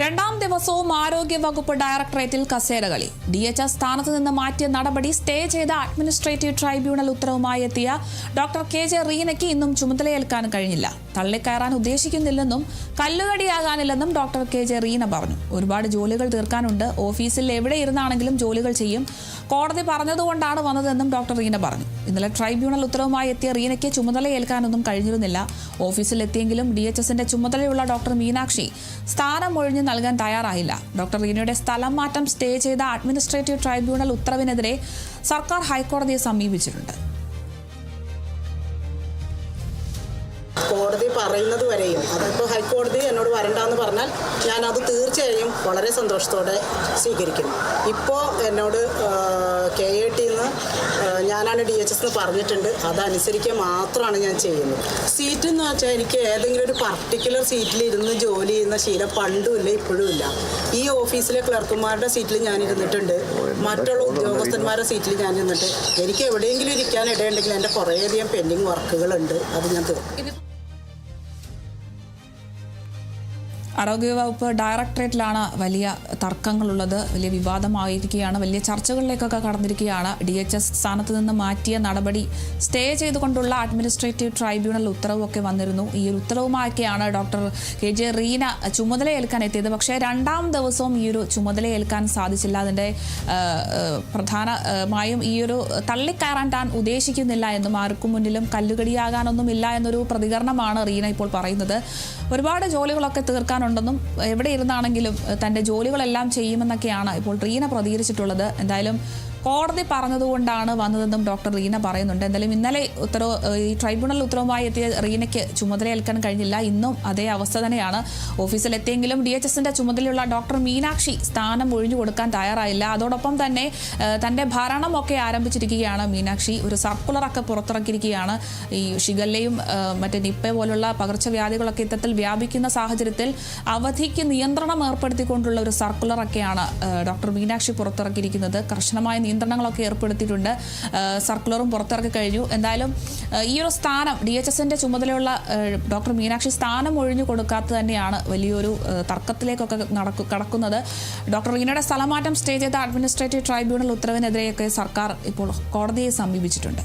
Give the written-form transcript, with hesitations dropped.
രണ്ടാം ദിവസവും ആരോഗ്യവകുപ്പ് ഡയറക്ടറേറ്റിൽ കസേരകളി. DHS സ്ഥാനത്ത് നിന്ന് മാറ്റിയ നടപടി സ്റ്റേ ചെയ്ത അഡ്മിനിസ്ട്രേറ്റീവ് ട്രൈബ്യൂണൽ ഉത്തരവുമായി എത്തിയ ഡോക്ടർ KJ റീനയ്ക്ക് ഇന്നും ചുമതലയേൽക്കാൻ കഴിഞ്ഞില്ല. തള്ളിക്കയറാൻ ഉദ്ദേശിക്കുന്നില്ലെന്നും കല്ലുകടിയാകാനില്ലെന്നും ഡോക്ടർ KJ റീന പറഞ്ഞു. ഒരുപാട് ജോലികൾ തീർക്കാനുണ്ട്. ഓഫീസിൽ എവിടെ ഇരുന്നാണെങ്കിലും ജോലികൾ ചെയ്യും. കോടതി പറഞ്ഞതുകൊണ്ടാണ് വന്നതെന്നും ഡോക്ടർ റീന പറഞ്ഞു. ഇന്നലെ ട്രൈബ്യൂണൽ ഉത്തരവുമായി എത്തിയ റീനയ്ക്ക് ചുമതലയേൽക്കാനൊന്നും കഴിഞ്ഞിരുന്നില്ല. ഓഫീസിൽ എത്തിയെങ്കിലും DHSന്റെ ചുമതലയുള്ള ഡോക്ടർ മീനാക്ഷി സ്ഥാനം ഒഴിഞ്ഞു നൽകാൻ തയ്യാറായില്ല. ഡോക്ടർ റീനയുടെ സ്ഥലം മാറ്റം സ്റ്റേ ചെയ്ത അഡ്മിനിസ്ട്രേറ്റീവ് ട്രൈബ്യൂണൽ ഉത്തരവിനെതിരെ സർക്കാർ ഹൈക്കോടതിയെ സമീപിച്ചിട്ടുണ്ട്. കോടതി പറയുന്നത് വരെയും അതിപ്പോൾ ഹൈക്കോടതി എന്നോട് വരണ്ടെന്ന് പറഞ്ഞാൽ ഞാനത് തീർച്ചയായും വളരെ സന്തോഷത്തോടെ സ്വീകരിക്കും. ഇപ്പോൾ എന്നോട് KAT ഞാനാണ് DHS എന്ന് പറഞ്ഞിട്ടുണ്ട്. അതനുസരിക്കുക മാത്രമാണ് ഞാൻ ചെയ്യുന്നത്. സീറ്റ് എന്ന് വെച്ചാൽ എനിക്ക് ഏതെങ്കിലും ഒരു പർട്ടിക്കുലർ സീറ്റിൽ ഇരുന്ന് ജോലി ചെയ്യുന്ന ശീലം പണ്ടും ഇല്ല, ഇപ്പോഴും ഇല്ല. ഈ ഓഫീസിലെ ക്ലർക്കുമാരുടെ സീറ്റിൽ ഞാൻ ഇരുന്നിട്ടുണ്ട്, മറ്റുള്ള ഉദ്യോഗസ്ഥന്മാരുടെ സീറ്റിൽ ഞാൻ ഇരുന്നിട്ട് എനിക്ക് എവിടെയെങ്കിലും ഇരിക്കാൻ ഇടയുണ്ടെങ്കിൽ എൻ്റെ കുറേയധികം പെൻഡിങ് വർക്കുകളുണ്ട്, അത് ഞാൻ തീർക്കും. ആരോഗ്യവകുപ്പ് ഡയറക്ടറേറ്റിലാണ് വലിയ തർക്കങ്ങളുള്ളത്, വലിയ വിവാദമായിരിക്കുകയാണ്, വലിയ ചർച്ചകളിലേക്കൊക്കെ കടന്നിരിക്കുകയാണ്. DHS സ്ഥാനത്ത് നിന്ന് മാറ്റിയ നടപടി സ്റ്റേ ചെയ്തുകൊണ്ടുള്ള അഡ്മിനിസ്ട്രേറ്റീവ് ട്രൈബ്യൂണൽ ഉത്തരവൊക്കെ വന്നിരുന്നു. ഈ ഒരു ഉത്തരവുമായൊക്കെയാണ് ഡോക്ടർ KJ റീന ചുമതലയേൽക്കാൻ എത്തിയത്. പക്ഷേ രണ്ടാം ദിവസവും ഈ ഒരു ചുമതലയേൽക്കാൻ സാധിച്ചില്ല. അതിൻ്റെ പ്രധാനമായും ഈ ഒരു തള്ളിക്കയറാൻ താൻ ഉദ്ദേശിക്കുന്നില്ല എന്നും ആർക്കും മുന്നിലും കല്ലുകടിയാകാനൊന്നുമില്ല എന്നൊരു പ്രതികരണമാണ് റീന ഇപ്പോൾ പറയുന്നത്. ഒരുപാട് ജോലികളൊക്കെ തീർക്കാനുണ്ടെന്നും എവിടെ ഇരുന്നാണെങ്കിലും തൻ്റെ ജോലികളെല്ലാം ചെയ്യുമെന്നൊക്കെയാണ് ഇപ്പോൾ റീന പ്രതികരിച്ചിട്ടുള്ളത്. എന്തായാലും കോടതി പറഞ്ഞതുകൊണ്ടാണ് വന്നതെന്നും ഡോക്ടർ റീന പറയുന്നുണ്ട്. എന്തായാലും ഇന്നലെ ഈ ട്രൈബ്യൂണൽ ഉത്തരവുമായി എത്തിയ റീനയ്ക്ക് ചുമതലയേൽക്കാൻ കഴിഞ്ഞില്ല. ഇന്നും അതേ അവസ്ഥ തന്നെയാണ്. ഓഫീസിലെത്തിയെങ്കിലും DHSന്റെ ചുമതലയുള്ള ഡോക്ടർ മീനാക്ഷി സ്ഥാനം ഒഴിഞ്ഞു കൊടുക്കാൻ തയ്യാറായില്ല. അതോടൊപ്പം തന്നെ തൻ്റെ ഭരണമൊക്കെ ആരംഭിച്ചിരിക്കുകയാണ് മീനാക്ഷി. ഒരു സർക്കുലറൊക്കെ പുറത്തിറക്കിയിരിക്കുകയാണ്. ഈ ഷിഗല്ലയും മറ്റേ നിപ്പ പോലുള്ള പകർച്ചവ്യാധികളൊക്കെ ഇത്തരത്തിൽ വ്യാപിക്കുന്ന സാഹചര്യത്തിൽ അവധിക്ക് നിയന്ത്രണം ഏർപ്പെടുത്തിക്കൊണ്ടുള്ള ഒരു സർക്കുലറൊക്കെയാണ് ഡോക്ടർ മീനാക്ഷി പുറത്തിറക്കിയിരിക്കുന്നത്. കർശനമായ നിയന്ത്രണങ്ങളൊക്കെ ഏർപ്പെടുത്തിയിട്ടുണ്ട്. സർക്കുലറും പുറത്തിറക്കി കഴിഞ്ഞു. എന്തായാലും ഈ ഒരു സ്ഥാനം DHSന്റെ ചുമതലയുള്ള ഡോക്ടർ മീനാക്ഷി സ്ഥാനം ഒഴിഞ്ഞു കൊടുക്കാത്തത് തന്നെയാണ് വലിയൊരു തർക്കത്തിലേക്കൊക്കെ കടക്കുന്നത്. ഡോക്ടർ റീനയുടെ സ്ഥലമാറ്റം സ്റ്റേ ചെയ്ത അഡ്മിനിസ്ട്രേറ്റീവ് ട്രൈബ്യൂണൽ ഉത്തരവിനെതിരെയൊക്കെ സർക്കാർ ഇപ്പോൾ കോടതിയെ സമീപിച്ചിട്ടുണ്ട്.